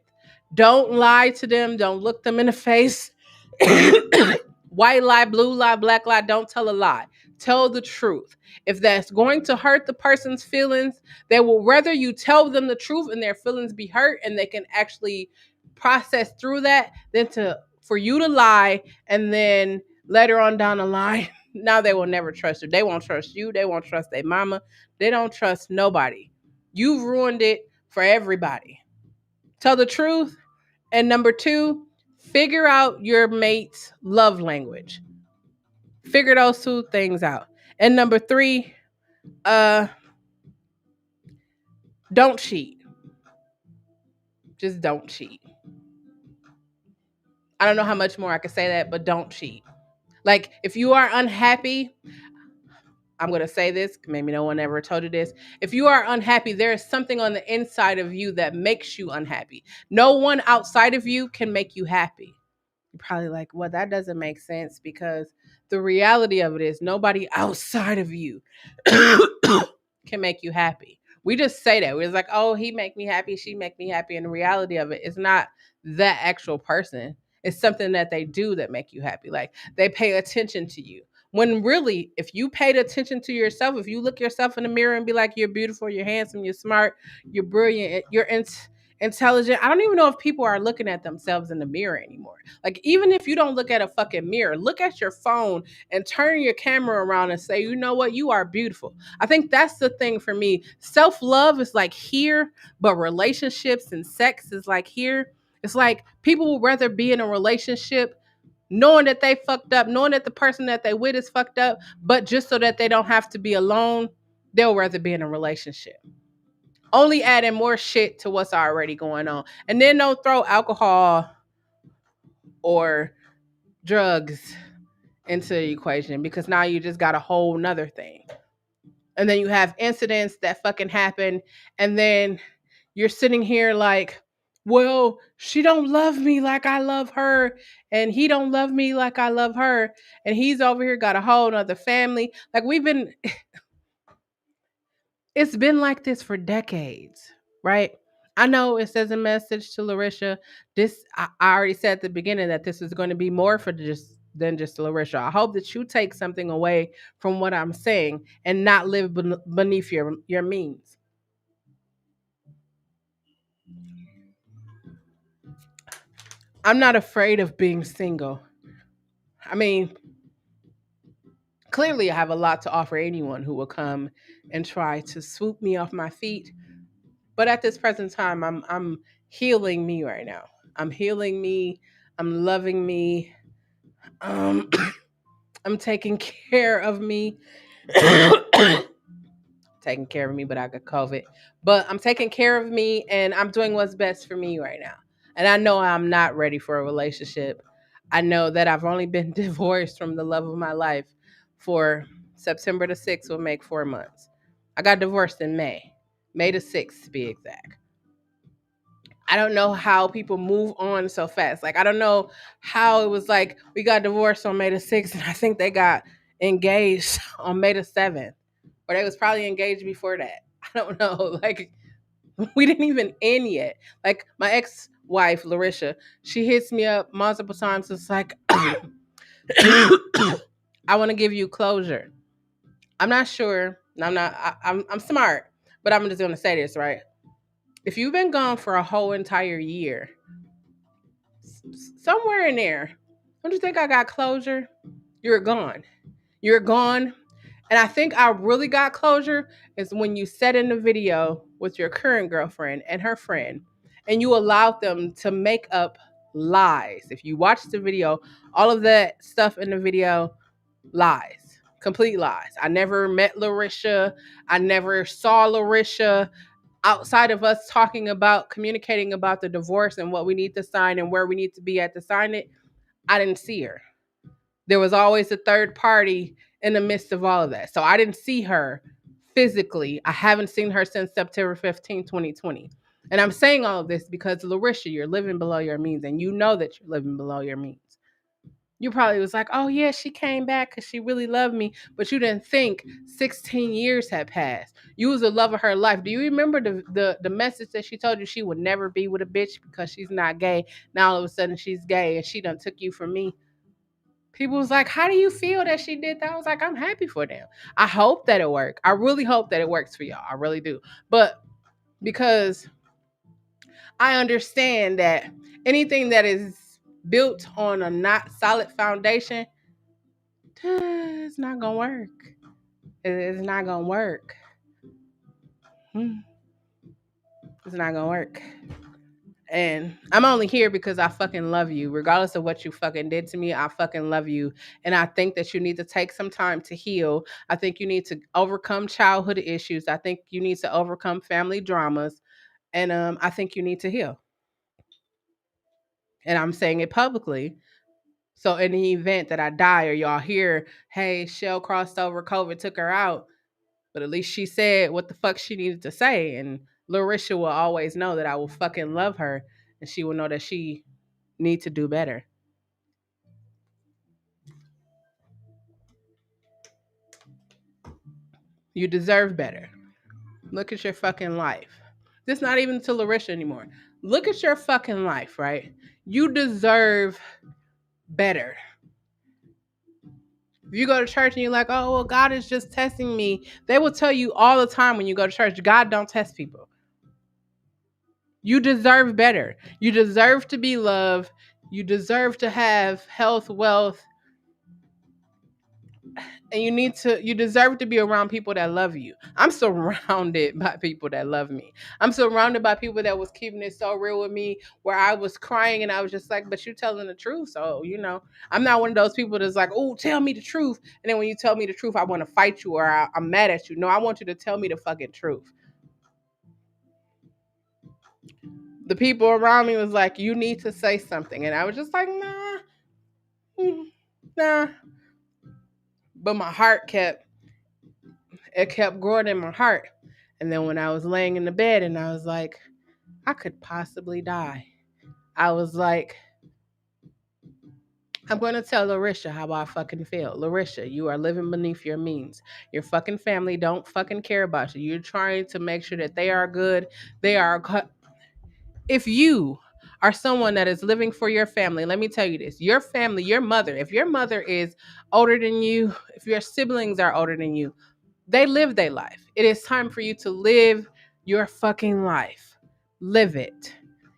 Don't lie to them. Don't look them in the face. White lie, blue lie, black lie. Don't tell a lie. Tell the truth. If that's going to hurt the person's feelings, they will rather you tell them the truth and their feelings be hurt and they can actually process through that than to for you to lie and then later on down the line, now they will never trust you. They won't trust you. They won't trust their mama. They don't trust nobody. You've ruined it for everybody. Tell the truth. And number two, figure out your mate's love language. Figure those two things out. And number three, uh, don't cheat. Just don't cheat. I don't know how much more I could say that, but don't cheat. Like if you are unhappy, I'm going to say this, maybe no one ever told you this. If you are unhappy, there is something on the inside of you that makes you unhappy. No one outside of you can make you happy. You're probably like, well, that doesn't make sense because the reality of it is nobody outside of you can make you happy. We just say that. We're like, oh, he make me happy, she make me happy. And the reality of it is not that actual person. It's something that they do that make you happy. Like they pay attention to you. When really, if you paid attention to yourself, if you look yourself in the mirror and be like, you're beautiful, you're handsome, you're smart, you're brilliant, you're intelligent. I don't even know if people are looking at themselves in the mirror anymore. Like, even if you don't look at a fucking mirror, look at your phone and turn your camera around and say, you know what, you are beautiful. I think that's the thing for me. Self-love is like here, but relationships and sex is like here. It's like people would rather be in a relationship knowing that they fucked up, knowing that the person that they with is fucked up, but just so that they don't have to be alone, they'll rather be in a relationship. Only adding more shit to what's already going on. And then don't throw alcohol or drugs into the equation because now you just got a whole nother thing. And then you have incidents that fucking happen. And then you're sitting here like, well, she don't love me like I love her. And he don't love me like I love her. And he's over here got a whole nother family. Like it's been like this for decades, right? I know it says a message to Larisha. I already said at the beginning that this is going to be more for just than just Larisha. I hope that you take something away from what I'm saying and not live beneath your means. I'm not afraid of being single. I mean, clearly I have a lot to offer anyone who will come and try to swoop me off my feet. But at this present time, I'm healing me right now. I'm healing me. I'm loving me. Um, I'm taking care of me. Taking care of me, but I got COVID. But I'm taking care of me and I'm doing what's best for me right now. And I know I'm not ready for a relationship. I know that I've only been divorced from the love of my life for September the 6th will make 4 months. I got divorced in May, May the 6th to be exact. I don't know how people move on so fast. Like, I don't know how it was like we got divorced on May the 6th, and I think they got engaged on May the 7th, or they was probably engaged before that. I don't know. Like, we didn't even end yet. Like, my ex wife, Larisha, she hits me up multiple times. It's like, I want to give you closure. I'm not sure. I'm not, I'm smart, but I'm just going to say this, right? If you've been gone for a whole entire year, somewhere in there, don't you think I got closure? You're gone. You're gone. And I think I really got closure is when you sat in the video with your current girlfriend and her friend, and you allowed them to make up lies. If you watch the video, all of that stuff in the video, lies. Complete lies. I never met Larisha. I never saw Larisha outside of us talking about communicating about the divorce and what we need to sign and where we need to be at to sign it. I didn't see her. There was always a third party in the midst of all of that. So I didn't see her physically. I haven't seen her since September 15th, 2020. And I'm saying all of this because Larisha, you're living below your means and you know that you're living below your means. You probably was like, oh yeah, she came back because she really loved me, but you didn't think 16 years had passed. You was the love of her life. Do you remember the message that she told you she would never be with a bitch because she's not gay? Now all of a sudden she's gay and she done took you from me. People was like, how do you feel that she did that? I was like, I'm happy for them. I hope that it worked. I really hope that it works for y'all. I really do. But because I understand that anything that is built on a not solid foundation, it's not gonna work. It's not gonna work. It's not gonna work. And I'm only here because I fucking love you. Regardless of what you fucking did to me, I fucking love you. And I think that you need to take some time to heal. I think you need to overcome childhood issues. I think you need to overcome family dramas. And I think you need to heal. And I'm saying it publicly. So in the event that I die or y'all hear, hey, Chelle crossed over, COVID took her out, but at least she said what the fuck she needed to say. And Larisha will always know that I will fucking love her and she will know that she needs to do better. You deserve better. Look at your fucking life. This not even to Larisha anymore. Look at your fucking life, right? You deserve better. If you go to church and you're like, oh, well, God is just testing me, they will tell you all the time when you go to church, God don't test people. You deserve better. You deserve to be loved. You deserve to have health, wealth, and you deserve to be around people that love you. I'm surrounded by people that love me. I'm surrounded by people that was keeping it so real with me where I was crying and I was just like, but you telling the truth. So, I'm not one of those people that's like, oh, tell me the truth. And then when you tell me the truth, I want to fight you or I'm mad at you. No, I want you to tell me the fucking truth. The people around me was like, you need to say something. And I was just like, nah, nah. But my heart kept growing in my heart. And then when I was laying in the bed and I was like, I could possibly die. I was like, I'm going to tell Larisha how I fucking feel. Larisha, you are living beneath your means. Your fucking family don't fucking care about you. You're trying to make sure that they are good. They are. If you are someone that is living for your family, let me tell you this. Your family, your mother, if your mother is older than you, if your siblings are older than you, they live their life. It is time for you to live your fucking life. Live it.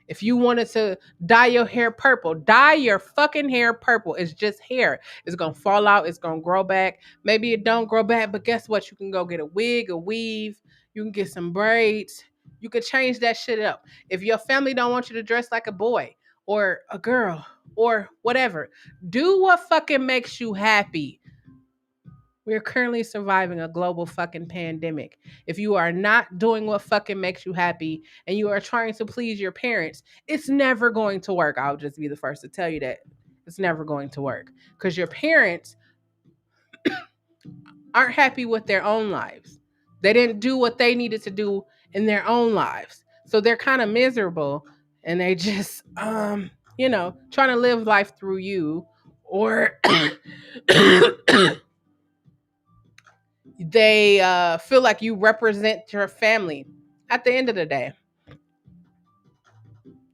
If you wanted to dye your hair purple, dye your fucking hair purple. It's just hair. It's going to fall out. It's going to grow back. Maybe it don't grow back, but guess what? You can go get a wig, a weave. You can get some braids. You could change that shit up. If your family don't want you to dress like a boy or a girl or whatever, do what fucking makes you happy. We're currently surviving a global fucking pandemic. If you are not doing what fucking makes you happy and you are trying to please your parents, it's never going to work. I'll just be the first to tell you that. It's never going to work because your parents aren't happy with their own lives. They didn't do what they needed to do in their own lives. So they're kind of miserable and they just trying to live life through you or they feel like you represent your family. At the end of the day,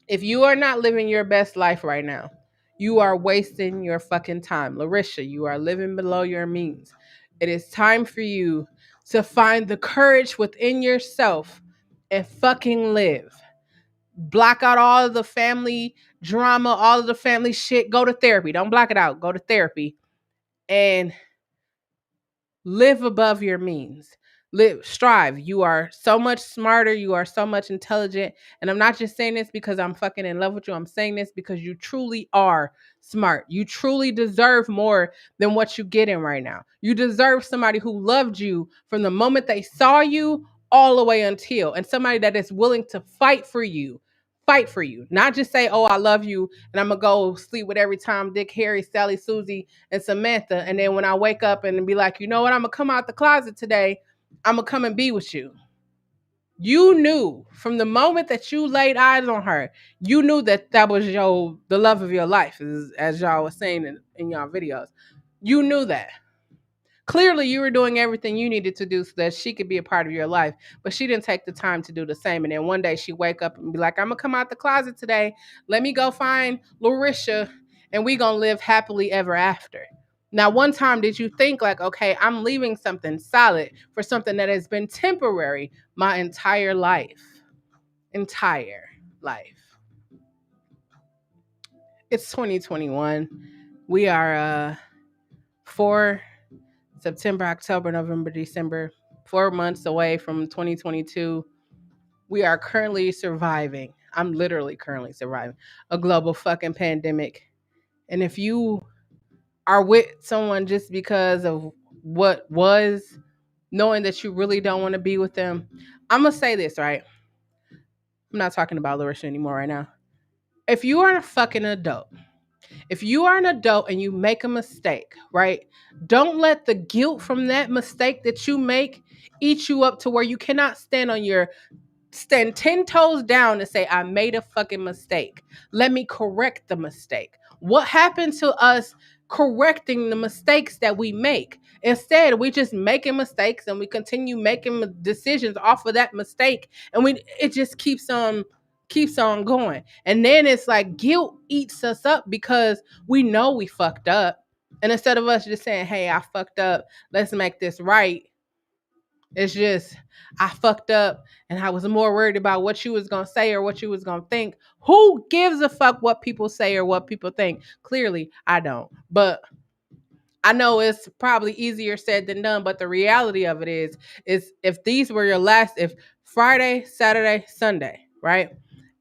if you are not living your best life right now, you are wasting your fucking time. Larisha, you are living below your means. It is time for you to find the courage within yourself and fucking live. Block out all of the family drama, all of the family shit. Go to therapy. Don't block it out. Go to therapy and live above your means. Live, strive. You are so much smarter. You are so much intelligent. And I'm not just saying this because I'm fucking in love with you. I'm saying this because you truly are smart. You truly deserve more than what you get in right now. You deserve somebody who loved you from the moment they saw you all the way until, and somebody that is willing to fight for you. Fight for you. Not just say, oh, I love you, and I'm gonna go sleep with every Tom, Dick, Harry, Sally, Susie, and Samantha. And then when I wake up and be like, you know what, I'm gonna come out the closet today, I'm gonna come and be with you. You knew from the moment that you laid eyes on her, you knew that that was the love of your life, as y'all was saying in y'all videos. You knew that. Clearly, you were doing everything you needed to do so that she could be a part of your life, but she didn't take the time to do the same. And then one day she wake up and be like, "I'm gonna come out the closet today. Let me go find Larisha, and we gonna live happily ever after." Now, one time did you think like, okay, I'm leaving something solid for something that has been temporary my entire life? Entire life. It's 2021. We are 4 September, October, November, December, 4 months away from 2022. We are currently surviving. I'm literally currently surviving a global fucking pandemic. And if you are with someone just because of what was, knowing that you really don't want to be with them, I'm going to say this, right? I'm not talking about Larisha anymore right now. If you are a fucking adult, if you are an adult and you make a mistake, right? Don't let the guilt from that mistake that you make eat you up to where you cannot stand 10 toes down and say, I made a fucking mistake. Let me correct the mistake. What happened to us correcting the mistakes that we make? Instead, we just making mistakes and we continue making decisions off of that mistake, and it just keeps on going. And then it's like guilt eats us up because we know we fucked up. And instead of us just saying, hey, I fucked up, let's make this right, it's just, I fucked up and I was more worried about what you was going to say or what you was going to think. Who gives a fuck what people say or what people think? Clearly, I don't. But I know it's probably easier said than done, but the reality of it is if these were your last, if Friday, Saturday, Sunday, right?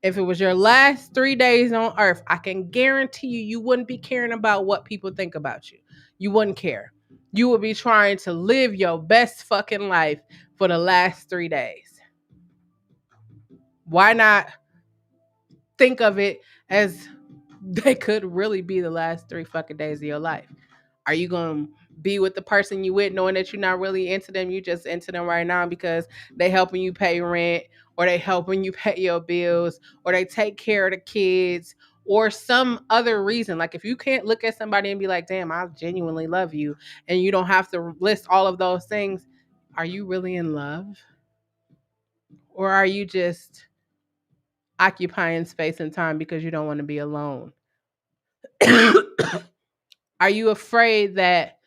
If it was your last 3 days on earth, I can guarantee you wouldn't be caring about what people think about you. You wouldn't care. You would be trying to live your best fucking life for the last 3 days. Why not think of it as they could really be the last 3 fucking days of your life? Are you going to be with the person you with knowing that you're not really into them? You just into them right now because they helping you pay rent, or they helping you pay your bills, or they take care of the kids, or some other reason. Like if you can't look at somebody and be like, damn, I genuinely love you, and you don't have to list all of those things, are you really in love? Or are you just occupying space and time because you don't want to be alone? Are you afraid that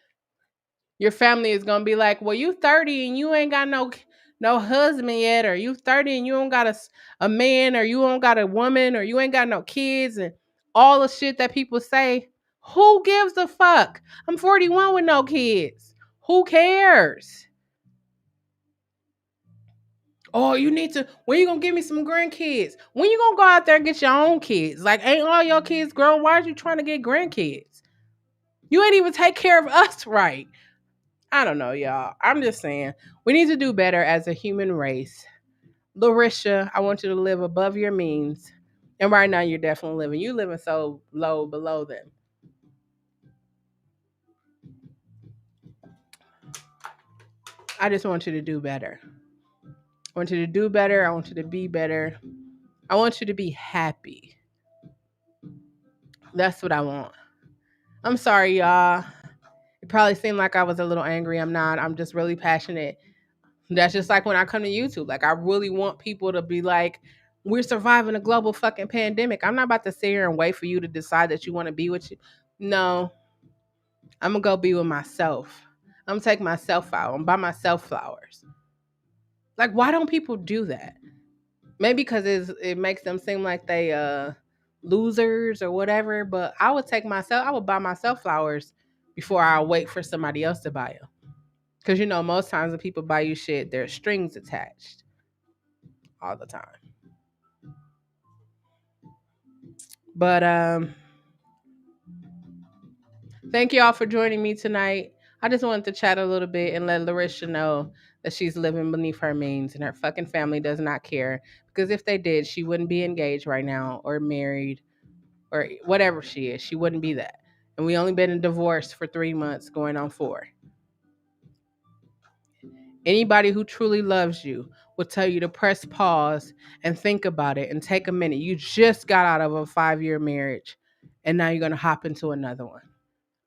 your family is gonna be like, well, you 30 and you ain't got no husband yet, or you 30 and you don't got a man, or you don't got a woman, or you ain't got no kids, and all the shit that people say? Who gives a fuck? I'm 41 with no kids. Who cares? Oh, you need to, when you gonna give me some grandkids? When you gonna go out there and get your own kids? Like, ain't all your kids grown? Why are you trying to get grandkids? You ain't even take care of us right. I don't know, y'all. I'm just saying we need to do better as a human race. Larisha, I want you to live above your means. And right now you're definitely living. You living so low below them. I just want you to do better. I want you to do better. I want you to be better. I want you to be happy. That's what I want. I'm sorry, y'all. It probably seemed like I was a little angry. I'm not. I'm just really passionate. That's just like when I come to YouTube. Like, I really want people to be like, we're surviving a global fucking pandemic. I'm not about to sit here and wait for you to decide that you want to be with you. No, I'm going to go be with myself. I'm going to take myself out. I'm going to buy myself flowers. Like, why don't people do that? Maybe because it makes them seem like they losers or whatever. But I would buy myself flowers before I wait for somebody else to buy them. Because you know, most times when people buy you shit, there's strings attached all the time. But thank you all for joining me tonight. I just wanted to chat a little bit and let Larisha know that she's living beneath her means and her fucking family does not care. Because if they did, she wouldn't be engaged right now or married or whatever she is. She wouldn't be that. And we only been in divorce for 3 months, going on 4. Anybody who truly loves you will tell you to press pause and think about it and take a minute. You just got out of a 5-year marriage and now you're going to hop into another one.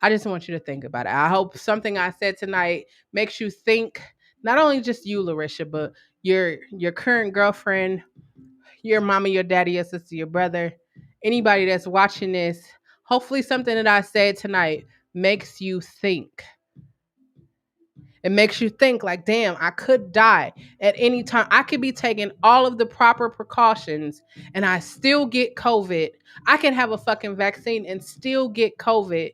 I just want you to think about it. I hope something I said tonight makes you think, not only just you, Larisha, but your current girlfriend, your mama, your daddy, your sister, your brother, anybody that's watching this. Hopefully something that I said tonight makes you think. It makes you think like, damn, I could die at any time. I could be taking all of the proper precautions and I still get COVID. I can have a fucking vaccine and still get COVID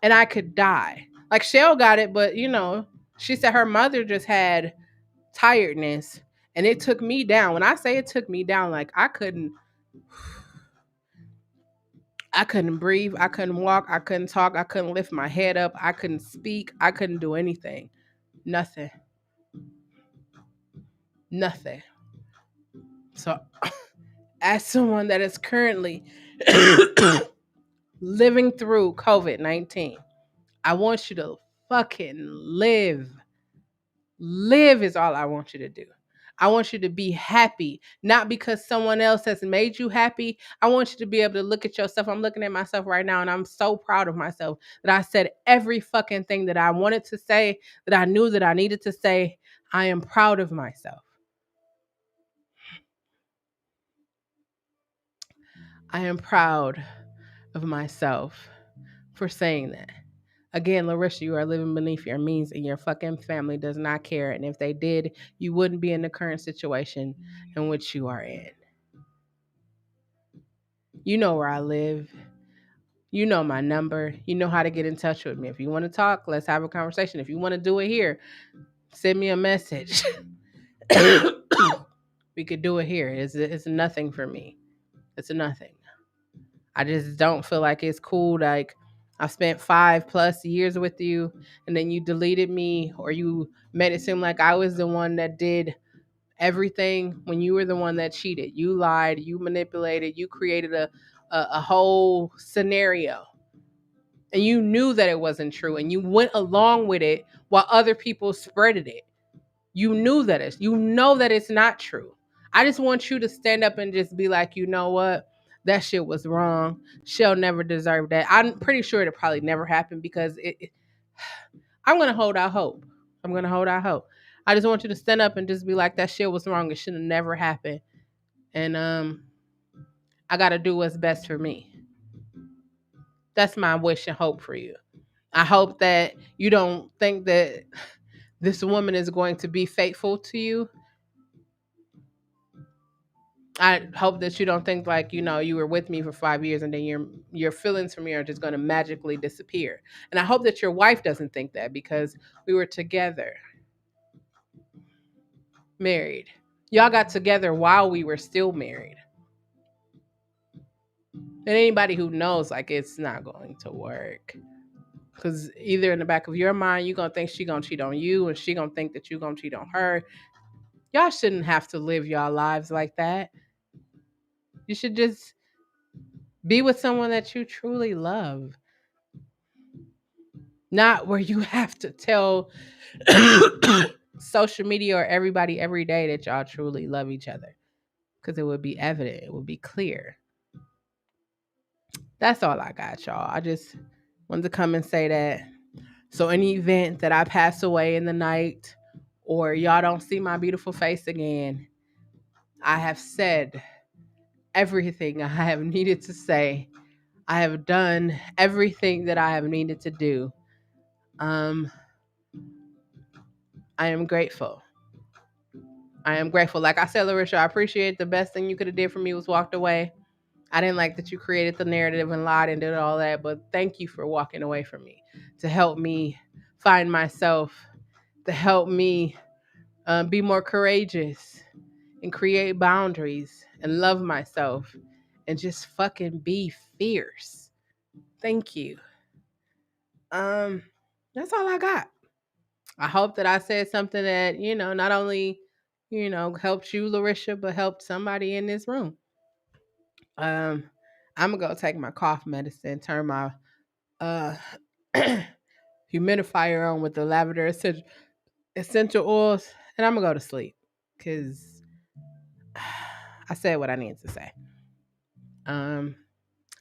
and I could die. Like Chelle got it, but you know, she said her mother just had tiredness and it took me down. When I say it took me down, like I couldn't breathe, I couldn't walk, I couldn't talk, I couldn't lift my head up, I couldn't speak, I couldn't do anything. Nothing. Nothing. So as someone that is currently living through COVID-19, I want you to fucking live. Live is all I want you to do. I want you to be happy, not because someone else has made you happy. I want you to be able to look at yourself. I'm looking at myself right now and I'm so proud of myself that I said every fucking thing that I wanted to say, that I knew that I needed to say. I am proud of myself. I am proud of myself for saying that. Again, Larisha, you are living beneath your means and your fucking family does not care. And if they did, you wouldn't be in the current situation in which you are in. You know where I live. You know my number. You know how to get in touch with me. If you want to talk, let's have a conversation. If you want to do it here, send me a message. We could do it here. It's nothing for me. It's nothing. I just don't feel like it's cool. Like I spent 5+ years with you and then you deleted me or you made it seem like I was the one that did everything when you were the one that cheated. You lied, you manipulated, you created a whole scenario. And you knew that it wasn't true and you went along with it while other people spreaded it. You knew that you know that it's not true. I just want you to stand up and just be like, you know what? That shit was wrong. She'll never deserve that. I'm pretty sure it'll probably never happen because I'm gonna hold out hope. I'm gonna hold out hope. I just want you to stand up and just be like, that shit was wrong. It should have never happened. And I gotta do what's best for me. That's my wish and hope for you. I hope that you don't think that this woman is going to be faithful to you. I hope that you don't think like, you know, you were with me for 5 years and then your feelings for me are just going to magically disappear. And I hope that your wife doesn't think that because we were together, married. Y'all got together while we were still married. And anybody who knows, like, it's not going to work. Because either in the back of your mind, you're going to think she going to cheat on you and she going to think that you going to cheat on her. Y'all shouldn't have to live y'all lives like that. You should just be with someone that you truly love. Not where you have to tell social media or everybody every day that y'all truly love each other. Because it would be evident, it would be clear. That's all I got, y'all. I just wanted to come and say that. So, any event that I pass away in the night or y'all don't see my beautiful face again, I have said everything I have needed to say. I have done everything that I have needed to do. I am grateful. I am grateful. Like I said, Larisha, I appreciate the best thing you could have did for me was walked away. I didn't like that you created the narrative and lied and did all that, but thank you for walking away from me to help me find myself to help me be more courageous and create boundaries and love myself and just fucking be fierce. Thank you. Um, that's all I got. I hope that I said something that, not only, helped you, Larisha, but helped somebody in this room. Um, I'm gonna go take my cough medicine, turn my uh humidifier on with the lavender essential oils, and I'm gonna go to sleep because I said what I need to say. Um,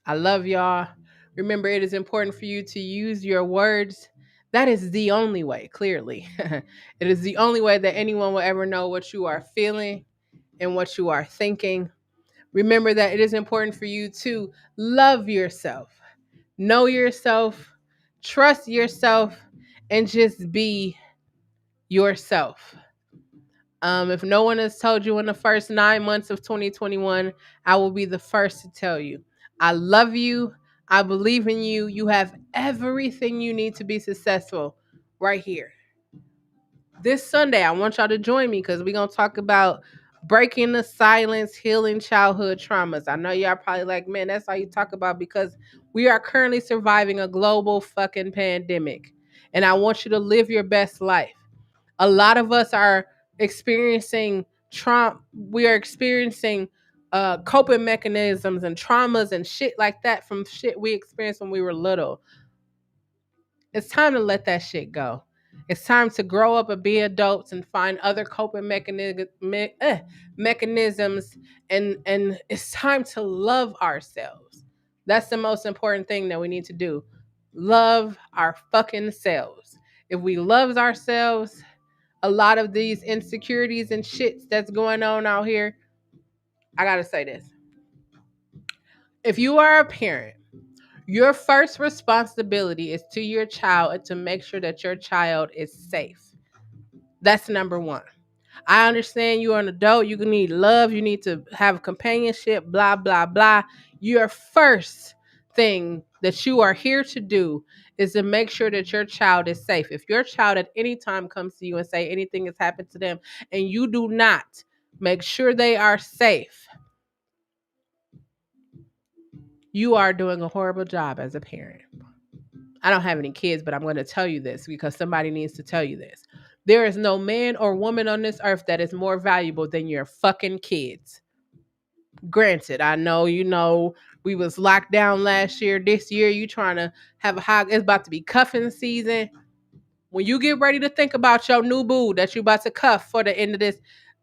I love y'all. Remember, it is important for you to use your words. That is the only way, clearly. It is the only way that anyone will ever know what you are feeling and what you are thinking. Remember that it is important for you to love yourself, know yourself, trust yourself, and just be yourself. If no one has told you in the first 9 months of 2021, I will be the first to tell you. I love you. I believe in you. You have everything you need to be successful right here. This Sunday, I want y'all to join me because we're going to talk about breaking the silence, healing childhood traumas. I know y'all probably like, man, that's all you talk about because we are currently surviving a global fucking pandemic. And I want you to live your best life. A lot of us are experiencing trauma. We are experiencing coping mechanisms and traumas and shit like that from shit we experienced when we were little. It's time to let that shit go. It's time to grow up and be adults and find other coping mechanisms, and it's time to love ourselves. That's the most important thing that we need to do. Love our fucking selves. If we love ourselves, a lot of these insecurities and shits that's going on out here, I gotta say this. If you are a parent, your first responsibility is to your child and to make sure that your child is safe. That's number one. I understand you're an adult. You need love. You need to have companionship, blah, blah, blah. Your first thing that you are here to do is to make sure that your child is safe. If your child at any time comes to you and say anything has happened to them and you do not make sure they are safe, you are doing a horrible job as a parent. I don't have any kids, but I'm going to tell you this because somebody needs to tell you this. There is no man or woman on this earth that is more valuable than your fucking kids. Granted, I know, we was locked down last year. This year, you trying to have a high, it's about to be cuffing season. When you get ready to think about your new boo that you about to cuff for the end of this,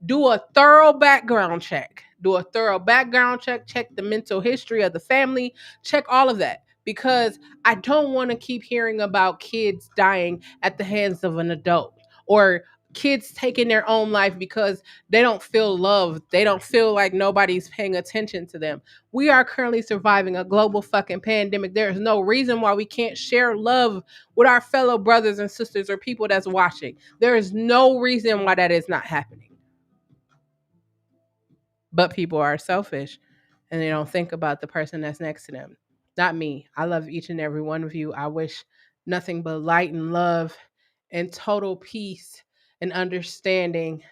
do a thorough background check. Do a thorough background check. Check the mental history of the family. Check all of that. Because I don't want to keep hearing about kids dying at the hands of an adult or kids taking their own life because they don't feel loved. They don't feel like nobody's paying attention to them. We are currently surviving a global fucking pandemic. There is no reason why we can't share love with our fellow brothers and sisters or people that's watching. There is no reason why that is not happening. But people are selfish and they don't think about the person that's next to them. Not me. I love each and every one of you. I wish nothing but light and love and total peace and understanding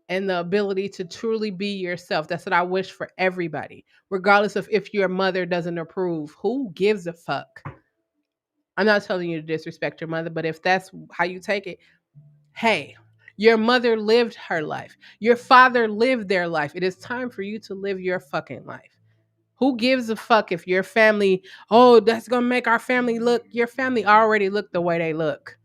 and the ability to truly be yourself. That's what I wish for everybody, regardless of if your mother doesn't approve. Who gives a fuck? I'm not telling you to disrespect your mother, but if that's how you take it, hey, your mother lived her life. Your father lived their life. It is time for you to live your fucking life. Who gives a fuck if your family, oh, that's going to make our family look, your family already look the way they look.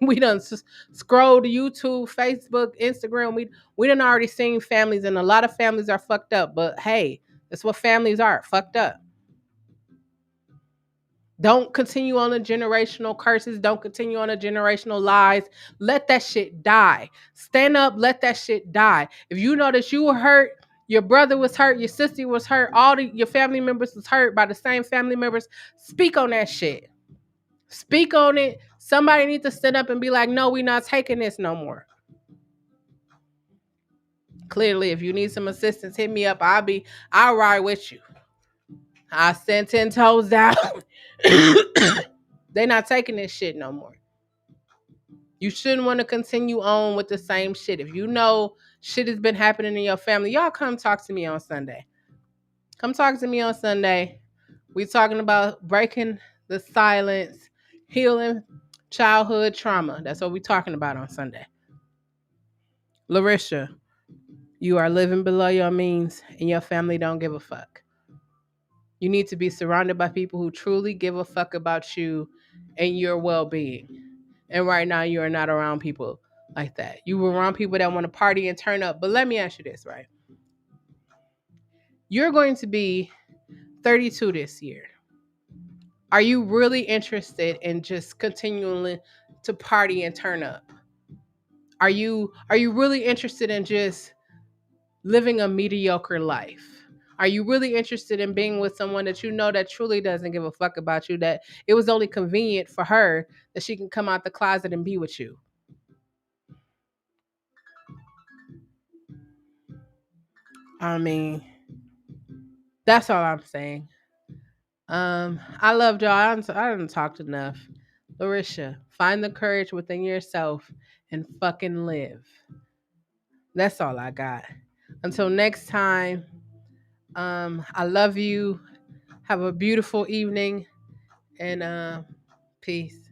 We done scroll to YouTube, Facebook, Instagram. We done already seen families, and a lot of families are fucked up. But hey, that's what families are, fucked up. Don't continue on the generational curses. Don't continue on the generational lies. Let that shit die. Stand up. Let that shit die. If you know that you were hurt, your brother was hurt, your sister was hurt, your family members was hurt by the same family members, speak on that shit. Speak on it. Somebody needs to stand up and be like, no, we're not taking this no more. Clearly, if you need some assistance, hit me up. I'll ride with you. I'll stand 10 toes down. They not taking this shit no more. You shouldn't want to continue on with the same shit. If you know shit has been happening in your family, y'all come talk to me on Sunday. Come talk to me on Sunday. We talking about breaking the silence, healing childhood trauma. That's what we talking about on Sunday. Larisha, you are living below your means and your family don't give a fuck. You need to be surrounded by people who truly give a fuck about you and your well-being. And right now you are not around people like that. You were around people that want to party and turn up. But let me ask you this, right? You're going to be 32 this year. Are you really interested in just continuing to party and turn up? Are you really interested in just living a mediocre life? Are you really interested in being with someone that you know that truly doesn't give a fuck about you, that it was only convenient for her that she can come out the closet and be with you? I mean, that's all I'm saying. I loved y'all. I didn't talk enough. Larisha, find the courage within yourself and fucking live. That's all I got. Until next time, I love you. Have a beautiful evening and peace.